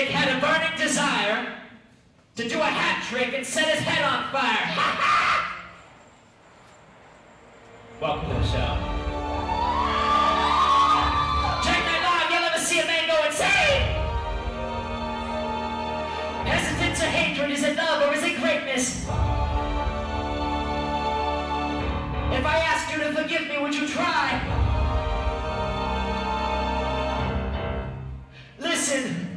Dick had a burning desire to do a hat trick and set his head on fire. Welcome to the show. Check that live, you'll ever see a man go insane. Hesitance or hatred, is it love or is it greatness? If I asked you to forgive me, would you try? Listen,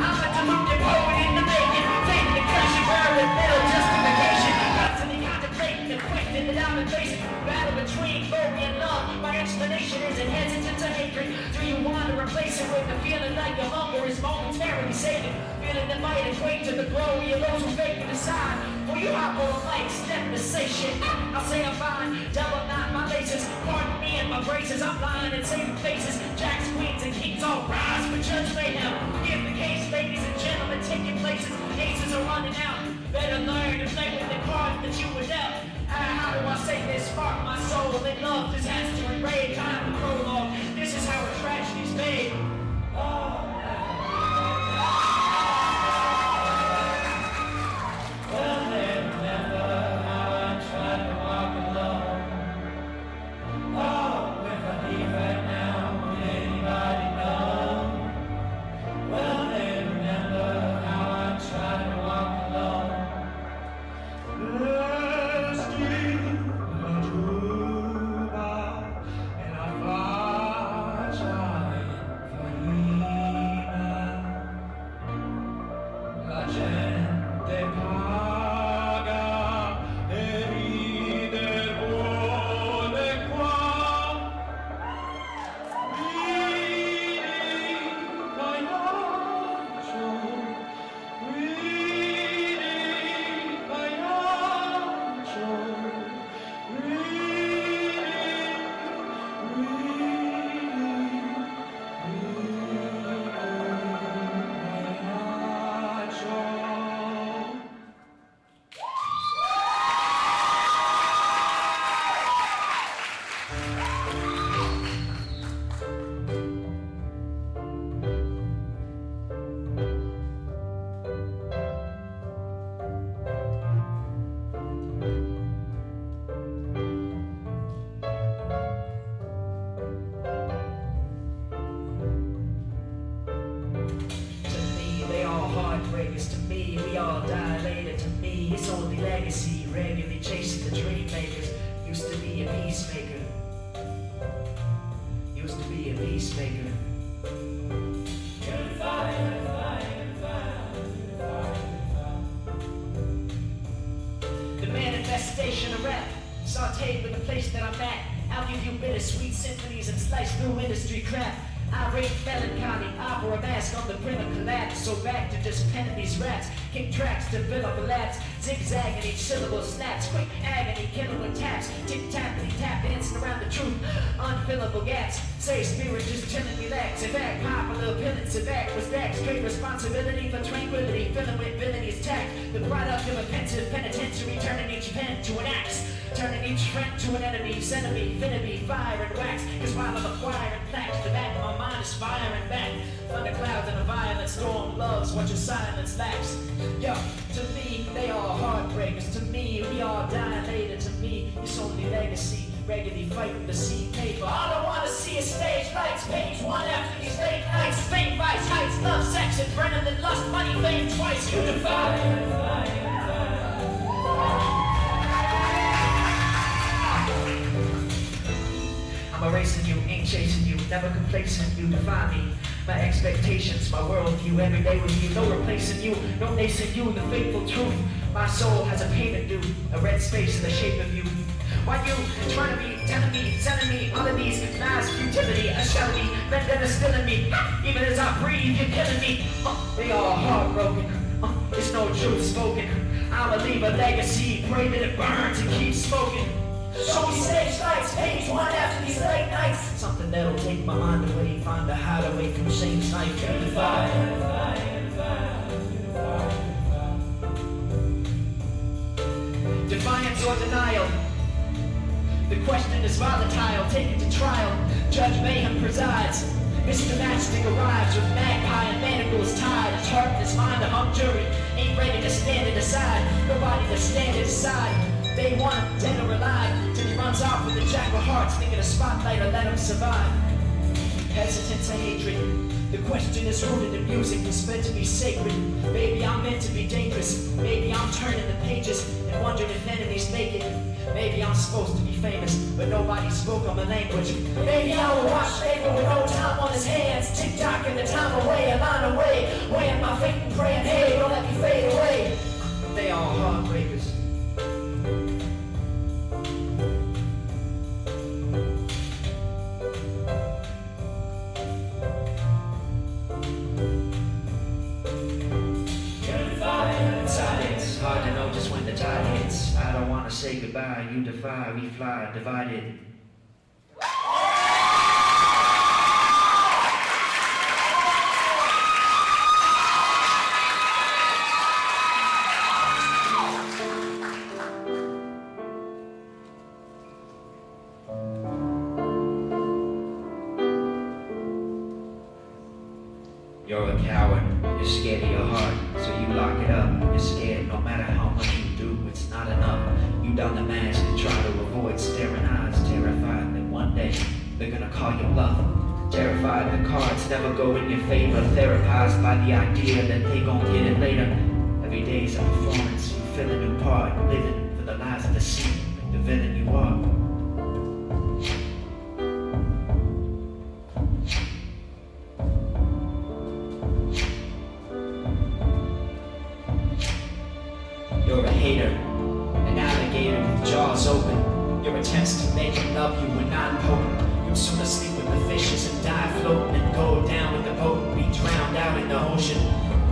I'm a deluded poet in the making, faking the crash and burn with little justification, constantly contemplating the question that I'm facing. Battle between glory and love. My explanation isn't hesitance or hatred. Do you want to replace it with the feeling like your hunger is momentarily saving? Feeling that might equate to the glory of those who fake and decide. Will you hop on a mic, step to say shit? I'll say I'm fine, double knot my laces. Pardon me and my braces, I'm lying and saving faces. Jacks, queens, and kings all rise for Judge Mayhem. Give the case, ladies and gentlemen, taking places. Aces are running out. Better learn to play with the cards that you were dealt. How do I say this? Spark my soul in love, disaster and rage. Time to prologue. This is how a tragedy's made. Oh. Well, they remember how I tried to walk alone. Oh, if I leave right now, would anybody know? Well, they remember how I tried to walk alone. Last year I drove by and I fought trying for La gente paga e ride vuole qua. Ridi pagliaccio, ridi pagliaccio, heartbreakers. To me, we all die later. To me, it's only legacy, regularly chasing the dream makers. Used to be a peacemaker. Used to be a peacemaker. The manifestation of rap, sauteed with the place that I'm at. I'll give you bittersweet symphonies and slice through industry crap. I rate melancholy, opera mask on the brim of collapse. So back to just penning these raps, kick tracks to fill up a lapse. Zigzagging each syllable snaps, quick agony, killing with taps. Tick-tappity tap, dancing around the truth, unfillable gaps. Say spirit just chilling, relax. In fact, popular opinions of act was that straight responsibility for tranquility, filling with villainies tact. The product of a pensive penitentiary, turning each pen to an axe. Turning each friend to an enemy, sending me finity, fire and wax. Cause while I'm acquiring plaques, the back of my mind is firing back. Thunderclouds and a violent storm loves what your silence lacks. Yo, to me, they are heartbreakers. To me, we all die later. To me, it's only legacy, regularly fighting the sea paper. All I wanna see is stage lights, page one after these late nights. Fame, vice, heights, love, sex, adrenaline, lust, money, fame, twice unified. I'm erasing you, ain't chasing you, never complacent, you define me. My expectations, my worldview, every day with you, no replacing you, no nascent you, the faithful truth. My soul has a payment due, a red space in the shape of you. Why you trying to be, telling me, sending me all of these lies, futility, a shell me, vendetta still in me. Even as I breathe, you're killing me. They all heartbroken, it's no truth spoken. I'ma leave a legacy, pray that it burns and keeps smoking. Show me stage lights, page one after these late nights. Something that'll take my mind away, find a hideaway from Shane's night. Defiance or denial. The question is volatile, taken to trial. Judge Mayhem presides. Mr. Matchstick arrives with Magpie and manacles. is tired, his heart and his mind a hung jury. Ain't ready to stand and decide, nobody to stand and decide. They want him dead or alive, till he runs off with the jack of hearts, thinking a spotlight will let him survive. Hesitant to hatred, the question is rooted in music, it's meant to be sacred. Maybe I'm meant to be dangerous, maybe I'm turning the pages and wondering if enemies make it. Maybe I'm supposed to be famous, but nobody spoke on my language. Maybe I will watch paper with no time on his hands, tick-tocking the time away, a line away, weighing my fate and praying, hey, don't let me fade away. They all heartbreakers. It's hard to know just when the tide hits. I don't want to say goodbye, you defy, we fly, divided. You're a coward, you're scared of your heart, so you lock it up. You're scared no matter how much you do, it's not enough. You don the mask and try to avoid staring eyes, terrified that one day they're gonna call you bluff. Terrified the cards never go in your favor, therapized by the idea that they gon' get it later. Every day's a performance, you fill a new part, living for the lies of the sea, the villain you are. You're a hater, an alligator with jaws open. Your attempts to make him love you were not potent. You'd sooner sleep with the fishes and die floating than go down with the boat and be drowned out in the ocean.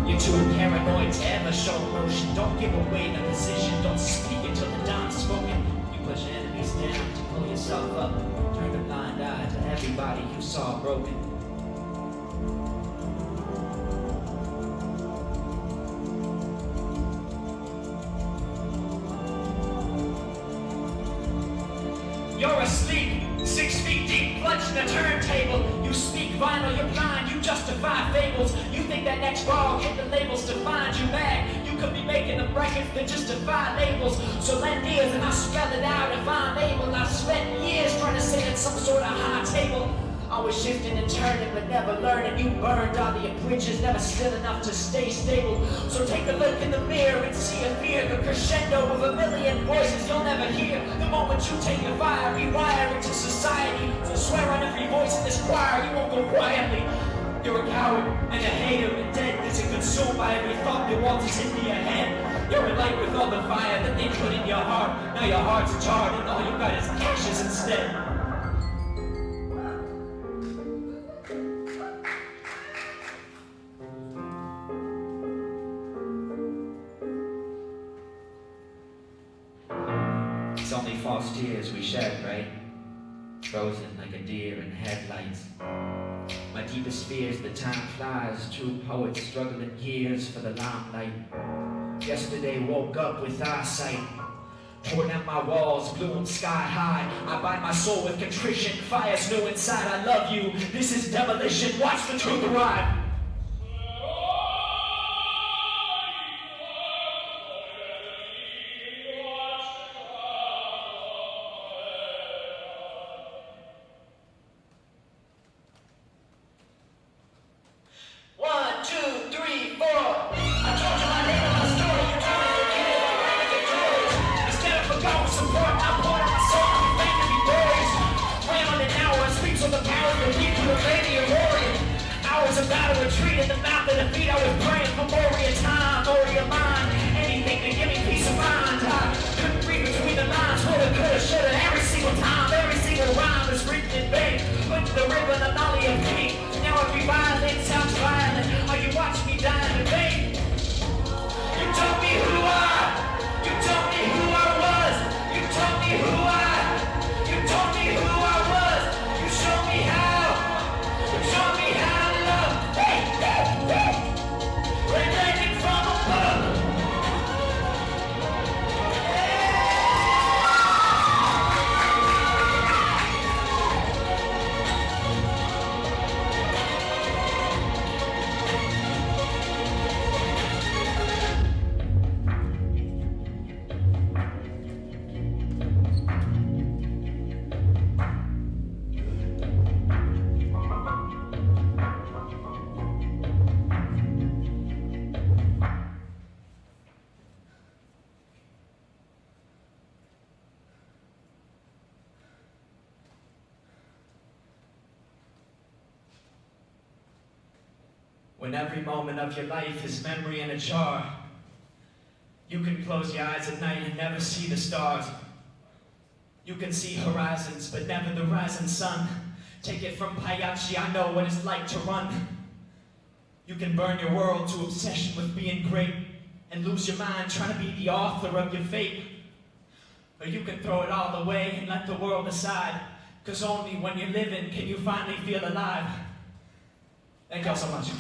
You're too paranoid to ever show emotion. Don't give away the position, don't speak until the dawn's spoken. You push enemies down to pull yourself up. Turn a blind eye to everybody you saw broken. You're asleep, 6 feet deep, plunged in the turntable. You speak vinyl, you're blind, you justify fables. You think that next ball hit the labels to find you back. You could be making the records that justify labels. So lend ears and I'll spell it out if I'm able. I've spent years trying to sit at some sort of high table. Always shifting and turning but never learning. You burned all the bridges, never still enough to stay stable. So take a look in the mirror and see a fear, the crescendo of a million voices you'll never hear. The moment you take your fire, rewire into society. So swear on every voice in this choir, you won't go quietly. You're a coward and a hater and dead, because you're consumed by every thought that wanders into your head. You're a light with all the fire that they put in your heart. Now your heart's charred and all you got is ashes instead. It's only false tears we shed, right? Frozen like a deer in headlights. My deepest fears, the time flies. True poets struggling years for the limelight. Yesterday woke up with eyesight. Torn out my walls, bloomed sky high. I bind my soul with contrition. Fire's new inside, I love you. This is demolition, watch the truth arrive. About to retreat in the mouth of defeat. I was praying for Moria time, Moria mind. Anything to give me peace of mind. I couldn't read between the lines. Woulda, coulda, shoulda. Every single time, every single rhyme is written in vain. Put the ribbon and ollie of pain. Now every violin sounds violent. Are you watching me die in vain? You told me who you told me who I was. You told me who you told me who I was. You showed me how. You showed me how. We're landing from above. When every moment of your life is memory and a char. You can close your eyes at night and never see the stars. You can see horizons, but never the rising sun. Take it from Payachi, I know what it's like to run. You can burn your world to obsession with being great and lose your mind trying to be the author of your fate. Or you can throw it all away and let the world decide, cause only when you're living can you finally feel alive. Thank y'all so much.